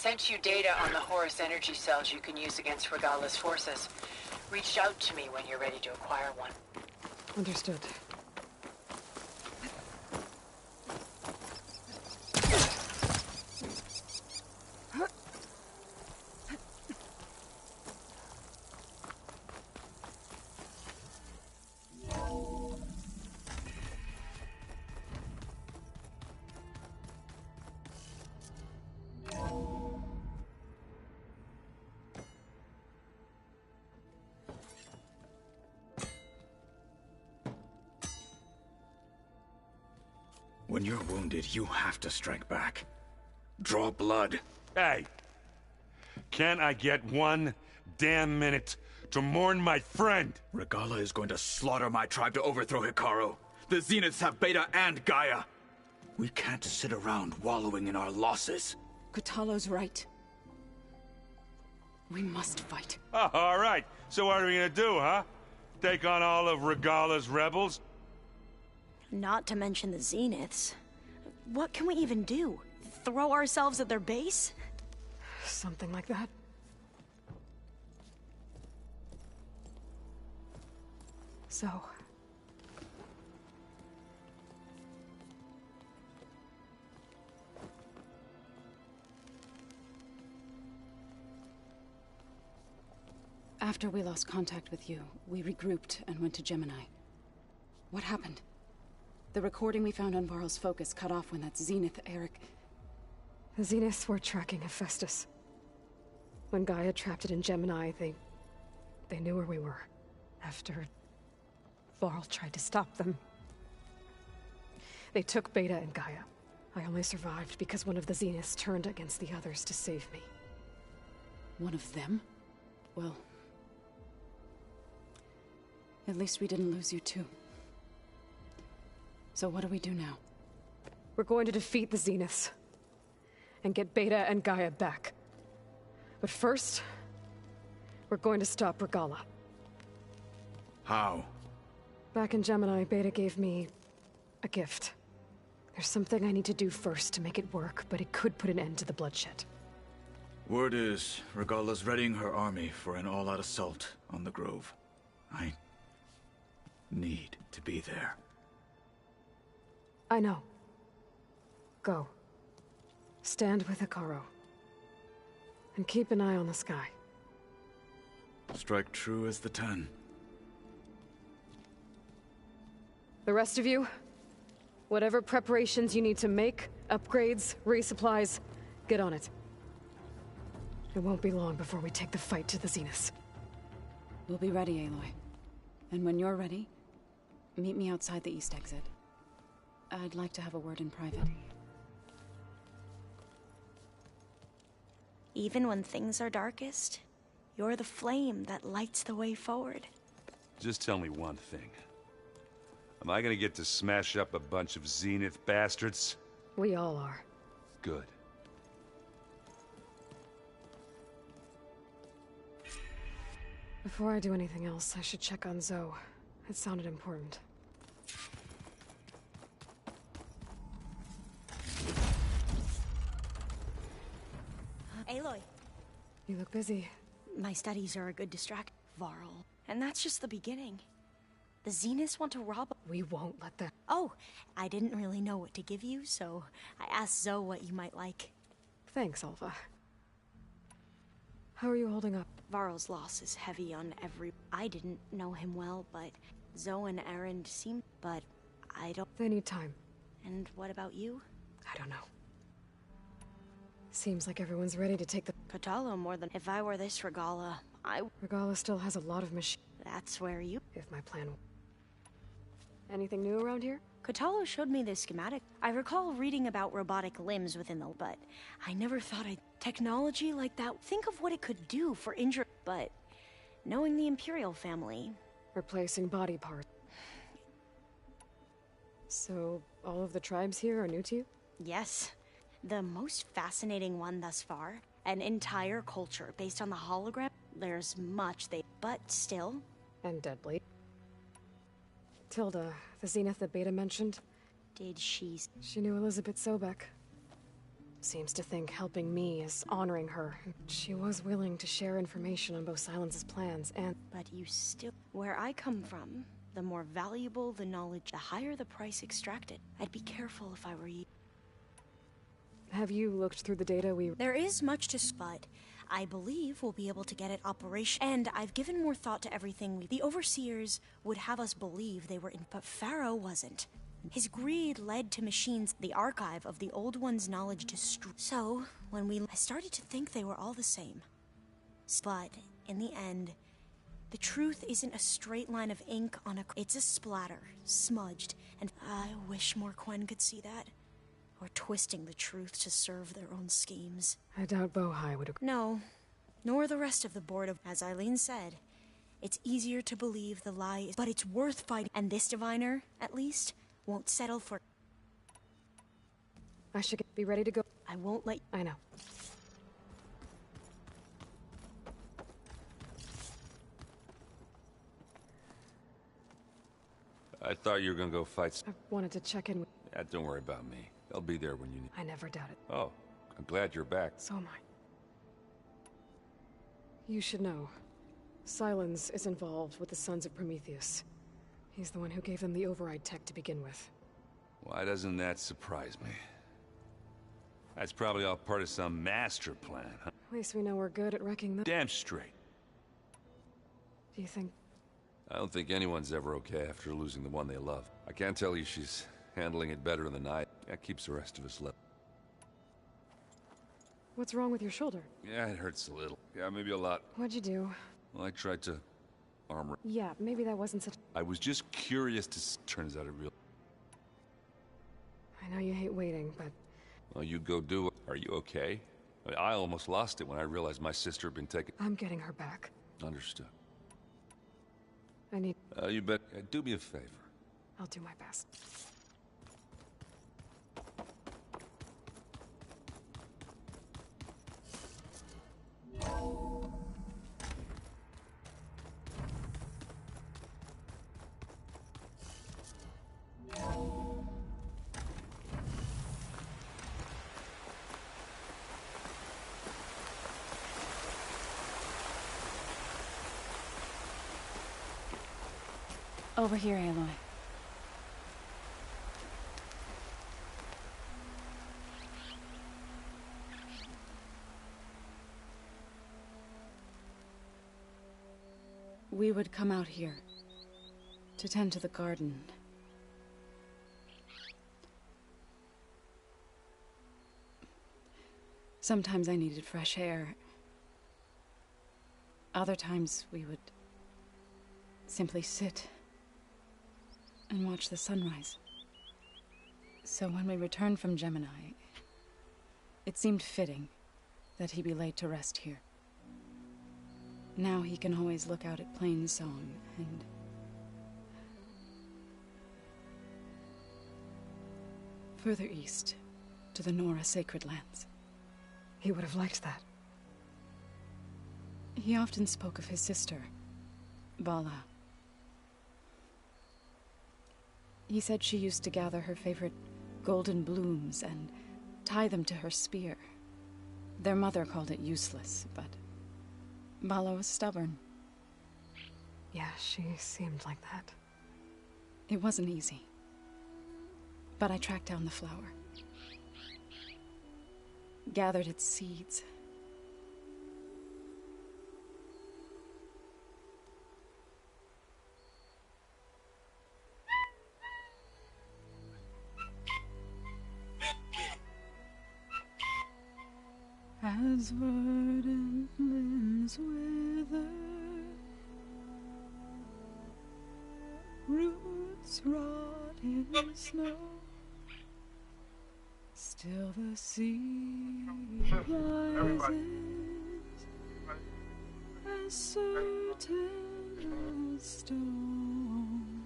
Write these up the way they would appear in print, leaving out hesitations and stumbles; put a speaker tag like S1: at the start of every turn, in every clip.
S1: sent you data on the Horus energy cells you can use against Regala's forces. Reach out to me when you're ready to acquire one.
S2: Understood.
S3: When you're wounded, you have to strike back. Draw blood.
S4: Hey! Can't I get one damn minute to mourn my friend?
S3: Regala is going to slaughter my tribe to overthrow Hikaru. The Zeniths have Beta and Gaia. We can't sit around wallowing in our losses.
S5: Kotallo's right. We must fight.
S4: Oh, all right. So what are we gonna do, huh? Take on all of Regala's rebels?
S6: Not to mention the Zeniths. What can we even do? Throw ourselves at their base?
S2: Something like that. So...
S5: After we lost contact with you, we regrouped and went to Gemini. What happened? The recording we found on Varl's focus cut off when that Zenith Eric...
S2: The Zeniths were tracking Hephaestus. When Gaia trapped it in Gemini, they knew where we were. After Varl tried to stop them. They took Beta and Gaia. I only survived because one of the Zeniths turned against the others to save me.
S5: One of them? Well... at least we didn't lose you too. So what do we do now?
S2: We're going to defeat the Zeniths. And get Beta and Gaia back. But first... we're going to stop Regala.
S3: How?
S2: Back in Gemini, Beta gave me... a gift. There's something I need to do first to make it work, but it could put an end to the bloodshed.
S3: Word is, Regala's readying her army for an all-out assault on the Grove. I... need to be there.
S2: I know. Go. Stand with Hikaru. And keep an eye on the sky.
S3: Strike true as the 10.
S2: The rest of you, whatever preparations you need to make, upgrades, resupplies, get on it. It won't be long before we take the fight to the Zeniths.
S5: We'll be ready, Aloy. And when you're ready, meet me outside the east exit. I'd like to have a word in private.
S6: Even when things are darkest, you're the flame that lights the way forward.
S4: Just tell me one thing. Am I gonna get to smash up a bunch of Zenith bastards?
S2: We all are.
S4: Good.
S2: Before I do anything else, I should check on Zoe. It sounded important.
S6: Aloy.
S2: You look busy.
S6: My studies are a good distraction, Varl. And that's just the beginning. The Zeniths want to rob...
S2: We won't let them...
S6: Oh, I didn't really know what to give you, so I asked Zoe what you might like.
S2: Thanks, Alva. How are you holding up?
S6: Varl's loss is heavy on every... I didn't know him well, but Zoe and Erend seem... But I don't...
S2: They need time.
S6: And what about you?
S2: I don't know. Seems like everyone's ready to take the...
S6: Kotallo more than... If I were this Regala,
S2: Regala still has a lot of machine...
S6: That's where you...
S2: If my plan... Anything new around here?
S6: Kotallo showed me this schematic. I recall reading about robotic limbs within the... But I never thought technology like that... Think of what it could do for injury... But knowing the Imperial family...
S2: Replacing body parts. So, all of the tribes here are new to you?
S6: Yes. The most fascinating one thus far. An entire culture based on the hologram. There's much they... But still...
S2: And deadly. Tilda, the Zenith that Beta mentioned.
S6: Did she...
S2: She knew Elizabeth Sobek. Seems to think helping me is honoring her. She was willing to share information on both Silence's plans and...
S6: But you still... Where I come from, the more valuable the knowledge, the higher the price extracted. I'd be careful if I were you.
S2: Have you looked through the data we...
S6: There is much to... But I believe we'll be able to get it operational. And I've given more thought to everything we... The Overseers would have us believe they were in... But Pharaoh wasn't. His greed led to machines, the archive of the Old One's knowledge So, when I started to think they were all the same. But, in the end, the truth isn't a straight line of ink on a... It's a splatter, smudged, and I wish more Quen could see that. Or twisting the truth to serve their own schemes.
S2: I doubt Bohai would agree.
S6: No, nor the rest of the board of... As Eileen said, it's easier to believe the lie is... But it's worth fighting, and this diviner, at least... won't settle for...
S2: I should be ready to go.
S6: I won't let...
S2: I know.
S4: I thought you were gonna go fight...
S2: I wanted to check in with...
S4: Yeah, don't worry about me. They'll be there when you need...
S2: I never doubted.
S4: Oh, I'm glad you're back.
S2: So am I. You should know. Silence is involved with the Sons of Prometheus. He's the one who gave them the override tech to begin with.
S4: Why doesn't that surprise me? That's probably all part of some master plan, huh?
S2: At least we know we're good at wrecking them.
S4: Damn straight.
S2: Do you think...
S4: I don't think anyone's ever okay after losing the one they love. I can't tell you she's handling it better than I. That keeps the rest of us level.
S2: What's wrong with your shoulder?
S4: Yeah, it hurts a little. Yeah, maybe a lot.
S2: What'd you do?
S4: Well, I tried to armor.
S2: Yeah, maybe that wasn't such...
S4: I was just curious to... Turns out it real...
S2: I know you hate waiting, but...
S4: Well, you go do it. Are you okay? I almost lost it when I realized my sister had been taken...
S2: I'm getting her back.
S4: Understood.
S2: I need...
S4: You bet... do me a favor.
S2: I'll do my best.
S5: Over here, Aloy. We would come out here to tend to the garden. Sometimes I needed fresh air. Other times we would simply sit and watch the sunrise. So when we returned from Gemini, it seemed fitting that he be laid to rest here. Now he can always look out at Plain Song and... further east, to the Nora Sacred Lands.
S2: He would have liked that.
S5: He often spoke of his sister, Vala. He said she used to gather her favorite golden blooms and tie them to her spear. Their mother called it useless, but Vala was stubborn.
S2: Yeah, she seemed like that.
S5: It wasn't easy. But I tracked down the flower. Gathered its seeds. As verdant limbs wither, roots rot in snow, still the sea rises, as certain as stone.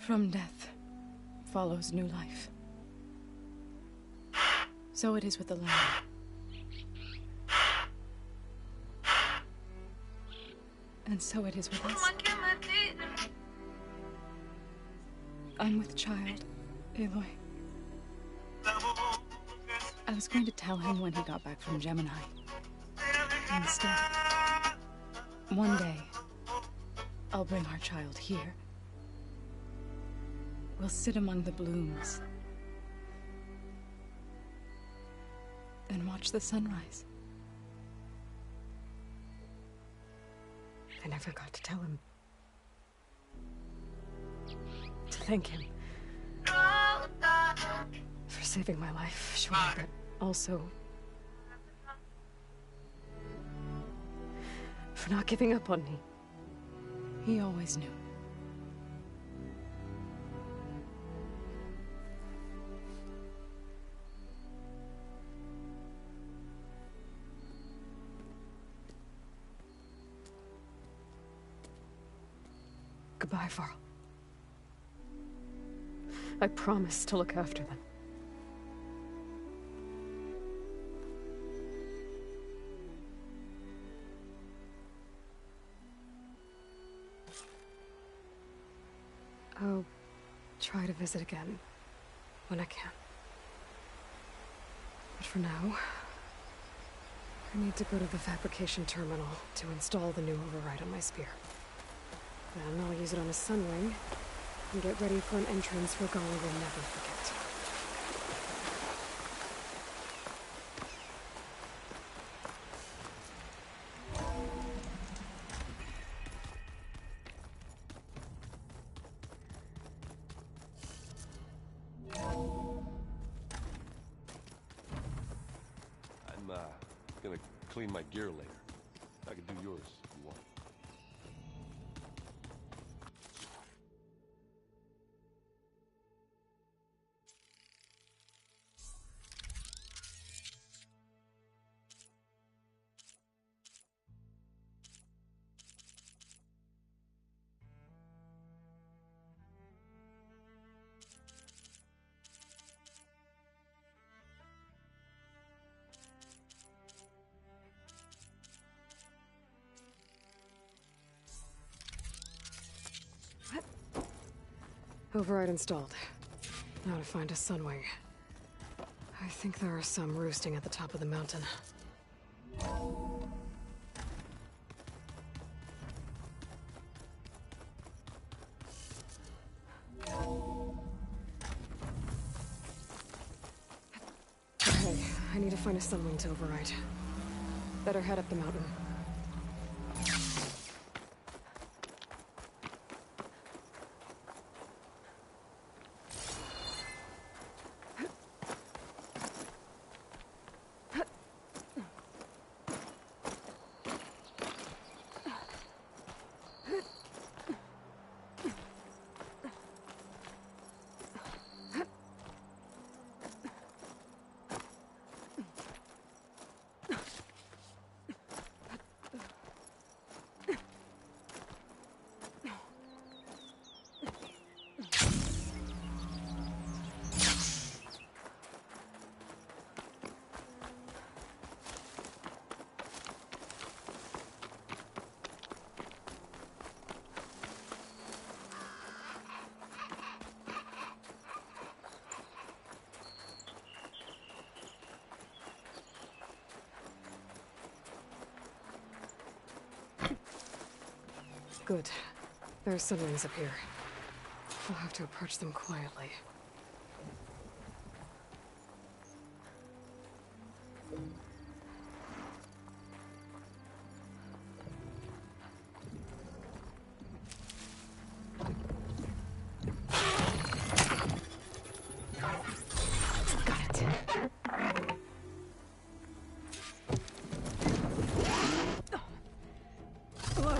S5: From death follows new life. So it is with the land. And so it is with us. I'm with child, Aloy. I was going to tell him when he got back from Gemini. Instead, one day, I'll bring our child here. We'll sit among the blooms and watch the sunrise.
S2: I never got to tell him. To thank him. For saving my life, sure, but also... for not giving up on me.
S5: He always knew.
S2: Goodbye, Varl. I promise to look after them. I'll try to visit again when I can. But for now, I need to go to the fabrication terminal to install the new override on my spear. Then I'll use it on a sunwing and get ready for an entrance Regala will never forget.
S4: I'm gonna clean my gear later. I can do yours if you want.
S2: Override installed. Now to find a sunwing. I think there are some roosting at the top of the mountain. Okay, I need to find a sunwing to override. Better head up the mountain. Good. There are sunwings up here. I'll have to approach them quietly. Got it. Hello.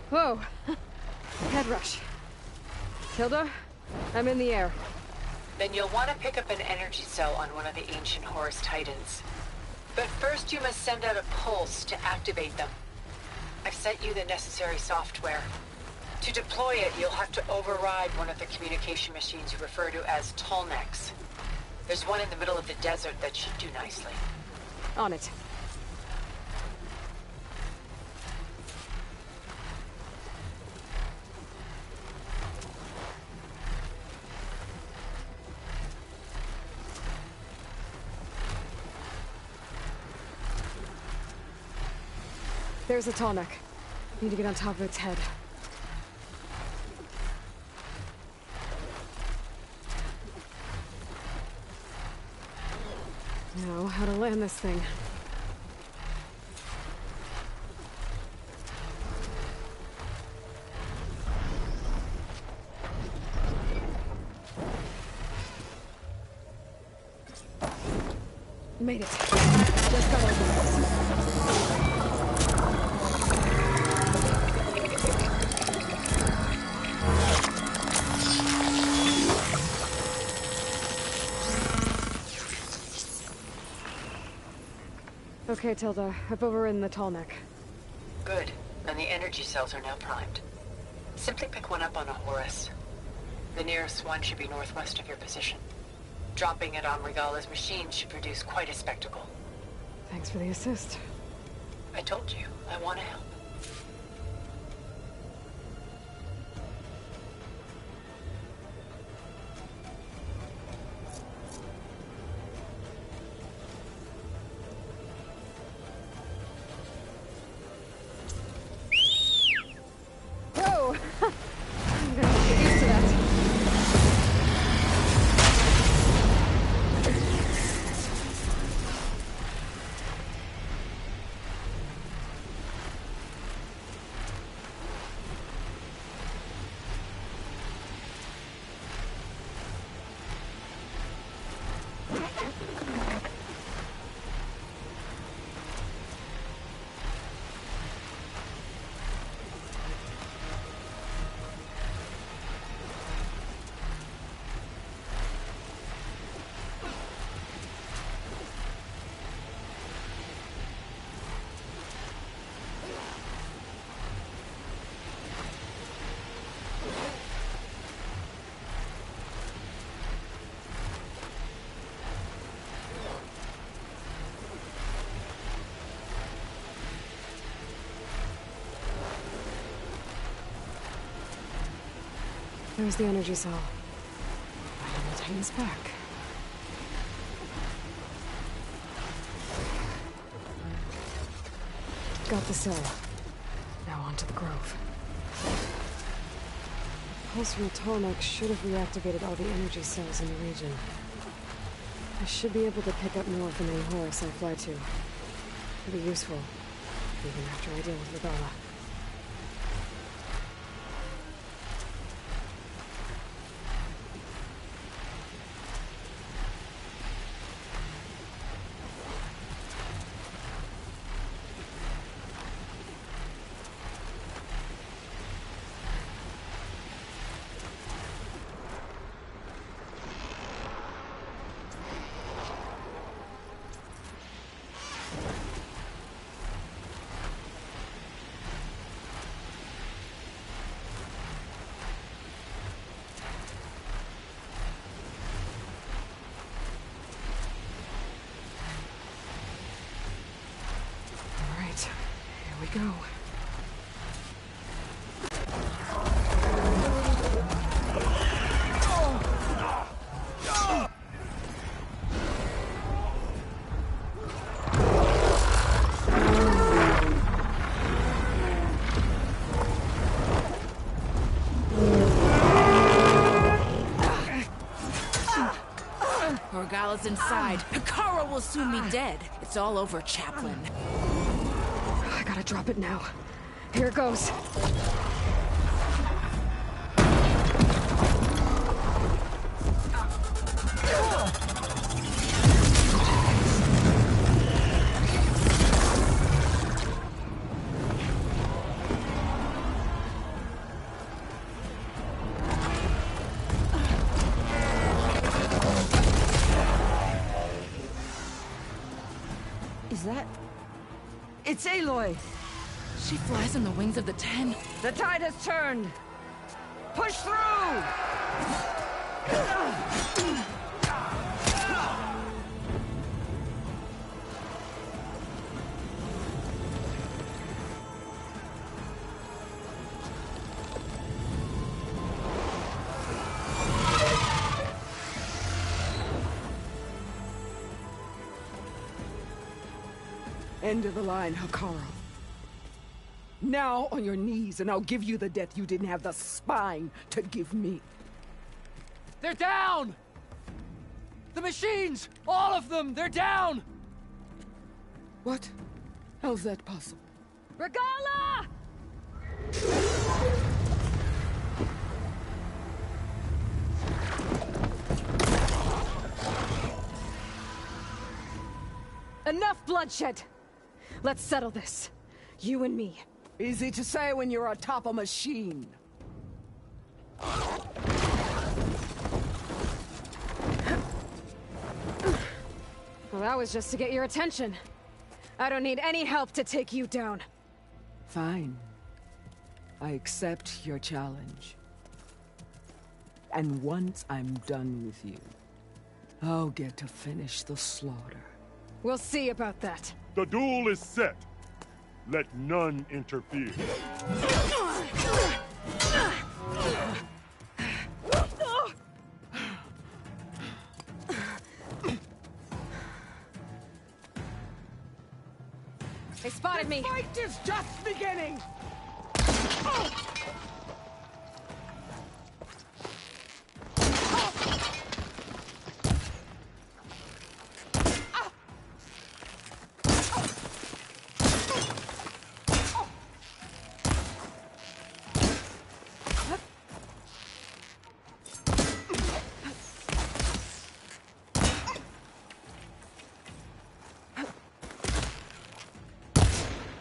S2: Whoa! Head rush. Tilda, I'm in the air.
S1: Then you'll want to pick up an energy cell on one of the ancient Horus Titans. But first you must send out a pulse to activate them. I've sent you the necessary software. To deploy it, you'll have to override one of the communication machines you refer to as Tallnecks. There's one in the middle of the desert that should do nicely.
S2: On it. There's a Tallneck. Need to get on top of its head. Now, how to land this thing. Made it. Just got over this. Okay, Tilda. I've overridden the Tallneck.
S1: Good. And the energy cells are now primed. Simply pick one up on a Horus. The nearest one should be northwest of your position. Dropping it on Regala's machine should produce quite a spectacle.
S2: Thanks for the assist.
S1: I told you, I want to help.
S2: Whoa! I'm gonna have to get used to that. There's the energy cell. I will take this back. Got the cell. Now on to the grove. Pulse from Tallneck should have reactivated all the energy cells in the region. I should be able to pick up more from any Horus I fly to. It'll be useful, even after I deal with Regala. Here we go.
S7: Regala's inside. Hikaru will soon be dead. It's all over, Chaplain.
S2: I gotta drop it now. Here it goes.
S8: that? It's Aloy!
S7: She flies on the wings of the Ten.
S8: The tide has turned! Push through!
S9: End of the line, Hikaru. Now on your knees, and I'll give you the death you didn't have the spine to give me.
S10: They're down! The machines! All of them! They're down!
S9: What? How's that possible?
S8: Regala!
S2: Enough bloodshed! Let's settle this. You and me.
S9: Easy to say when you're atop a machine.
S2: Well, that was just to get your attention. I don't need any help to take you down.
S9: Fine. I accept your challenge. And once I'm done with you, I'll get to finish the slaughter.
S2: We'll see about that.
S11: The duel is set. Let none interfere.
S2: They spotted me!
S9: The fight is just beginning!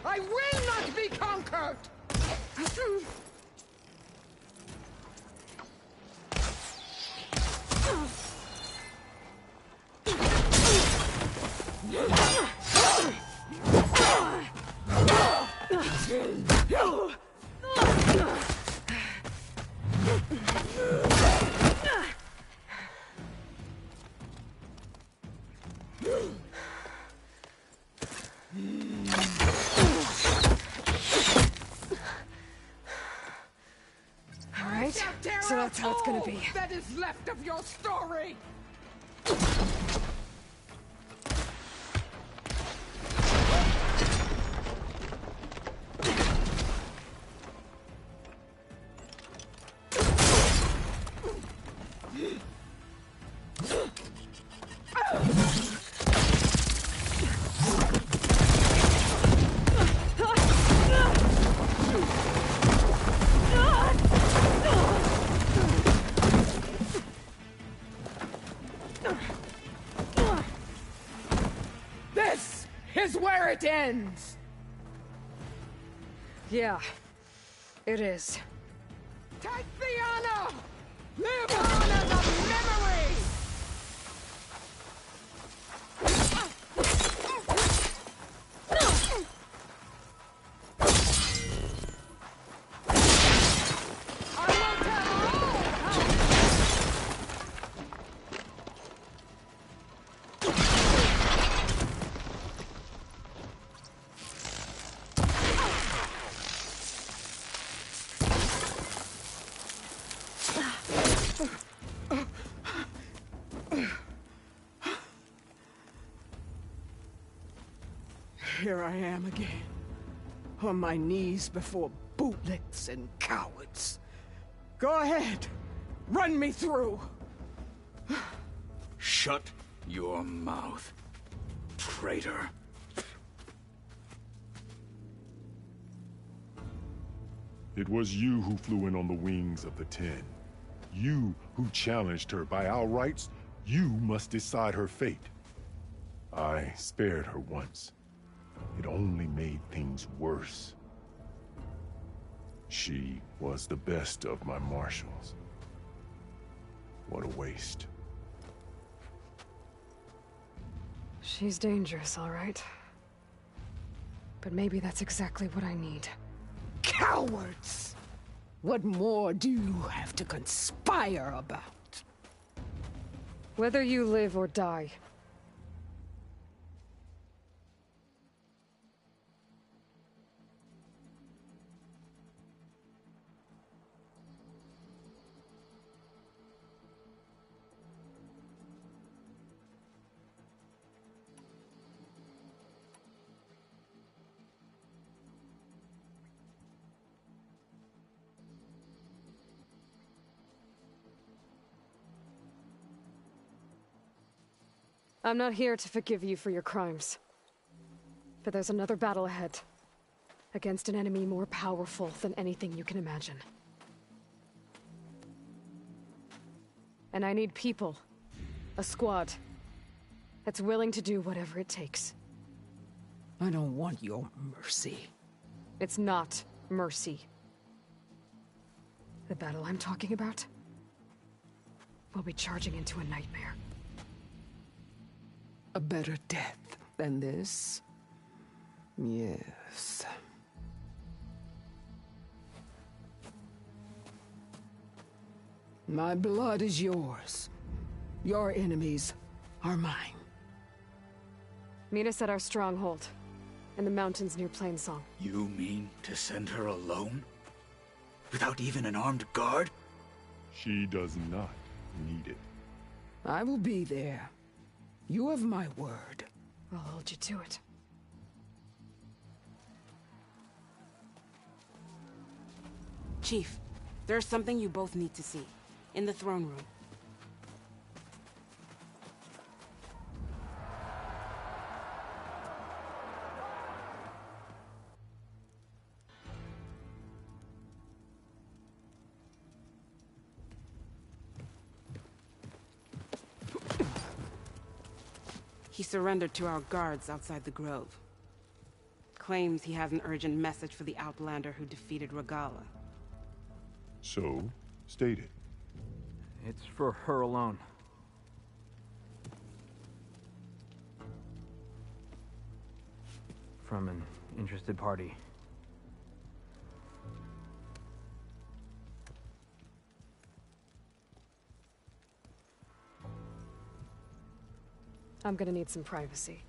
S9: I will not be conquered!
S2: Alright, so that's how it's gonna be.
S9: That is left of your story! This is where it ends!
S2: Yeah, it is.
S9: Take the honor! Live on as a memory! I will tell all Here I am again, on my knees before bootlicks and cowards. Go ahead, run me through.
S3: Shut your mouth, traitor.
S11: It was you who flew in on the wings of the Ten. You who challenged her. By our rights, you must decide her fate. I spared her once. It only made things worse. She was the best of my marshals. What a waste.
S2: She's dangerous, all right. But maybe that's exactly what I need.
S9: Cowards! What more do you have to conspire about?
S2: Whether you live or die. I'm not here to forgive you for your crimes. But there's another battle ahead. Against an enemy more powerful than anything you can imagine. And I need people. A squad. That's willing to do whatever it takes.
S9: I don't want your mercy.
S2: It's not mercy. The battle I'm talking about? We'll be charging into a nightmare.
S9: A better death than this? Yes. My blood is yours. Your enemies are mine.
S2: Meet us at our stronghold, in the mountains near Plainsong.
S3: You mean to send her alone? Without even an armed guard?
S11: She does not need it.
S9: I will be there. You have my word.
S2: I'll hold you to it.
S8: Chief, there's something you both need to see. In the throne room. He surrendered to our guards outside the grove. Claims he has an urgent message for the Outlander who defeated Regala.
S11: So, state it.
S10: It's for her alone. From an interested party.
S2: I'm gonna need some privacy.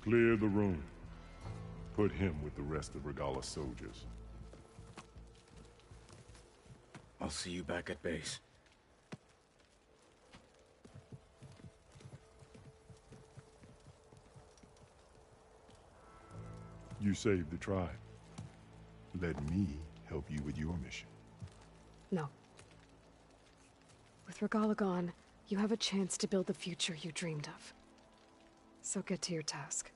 S11: Clear the room. Put him with the rest of Regala's soldiers.
S3: I'll see you back at base.
S11: You saved the tribe. Let me help you with your mission.
S2: No. With Regala gone, you have a chance to build the future you dreamed of. So get to your task.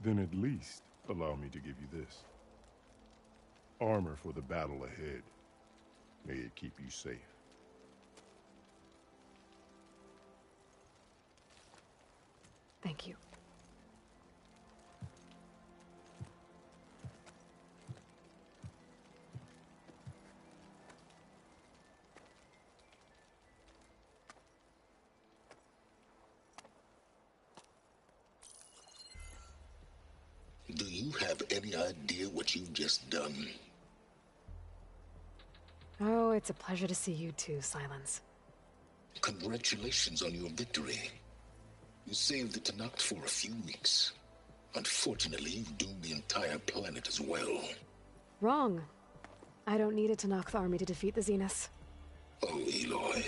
S11: Then at least allow me to give you this. Armor for the battle ahead. May it keep you safe.
S2: Thank you.
S12: Do you have any idea what you've just done?
S2: Oh, it's a pleasure to see you too, Silence.
S12: Congratulations on your victory. You saved the Tenakth for a few weeks. Unfortunately, you've doomed the entire planet as well.
S2: Wrong. I don't need a Tenakth army to defeat the Zeniths.
S12: Oh, Aloy.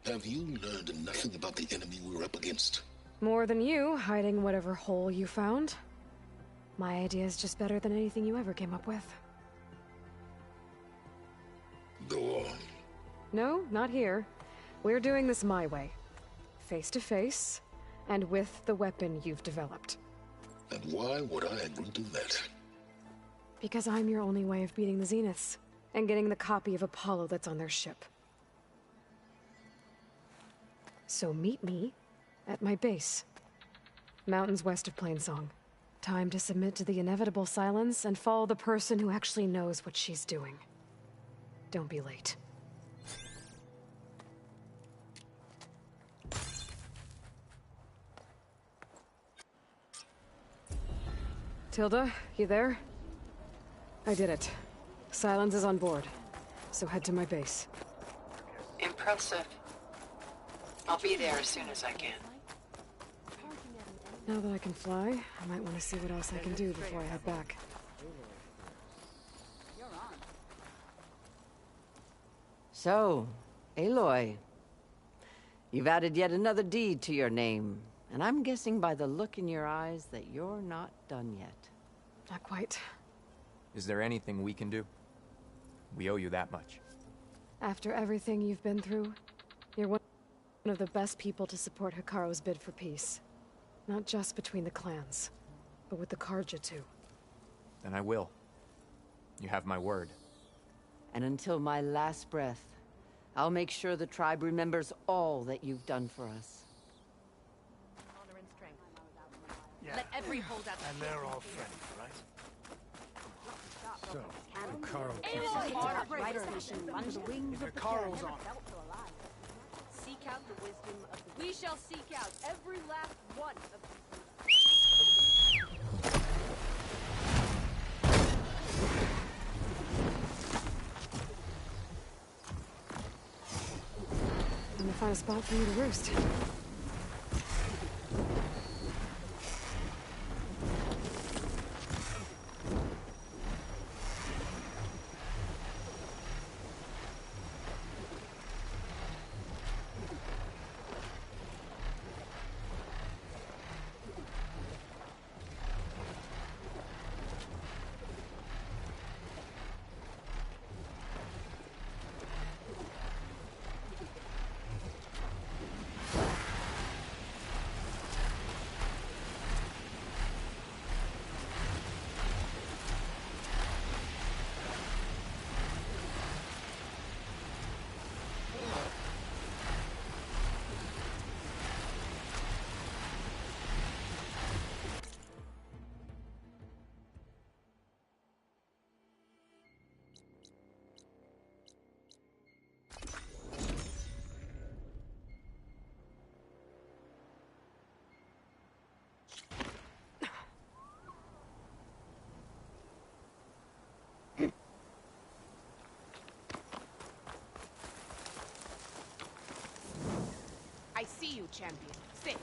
S12: Have you learned nothing about the enemy we're up against?
S2: More than you, hiding whatever hole you found. My idea is just better than anything you ever came up with.
S12: Go on.
S2: No, not here. We're doing this my way. Face to face, and with the weapon you've developed.
S12: And why would I agree to that?
S2: Because I'm your only way of beating the Zeniths, and getting the copy of Apollo that's on their ship. So meet me at my base. Mountains west of Plainsong. Time to submit to the inevitable silence and follow the person who actually knows what she's doing. Don't be late. Tilda, you there? I did it. Silence is on board, so head to my base.
S1: Impressive. I'll be there as soon as I can.
S2: Now that I can fly, I might want to see what else I can do before I head back.
S13: So, Aloy, you've added yet another deed to your name, and I'm guessing by the look in your eyes that you're not done yet.
S2: Not quite.
S14: Is there anything we can do? We owe you that much.
S2: After everything you've been through, you're one of the best people to support Hikaru's bid for peace. Not just between the clans, but with the Karja too.
S14: Then I will. You have my word.
S13: And until my last breath, I'll make sure the tribe remembers all that you've done for us.
S15: Honor and strength.
S10: Yeah.
S15: Let every holdout.
S10: And they're all friends, right?
S16: So, Hikaru
S15: If
S10: Hikaru's on.
S15: Seek out the wisdom of the... We shall seek out every last one of
S2: I'm gonna find a spot for you to roost.
S15: I see you, champion. Sit.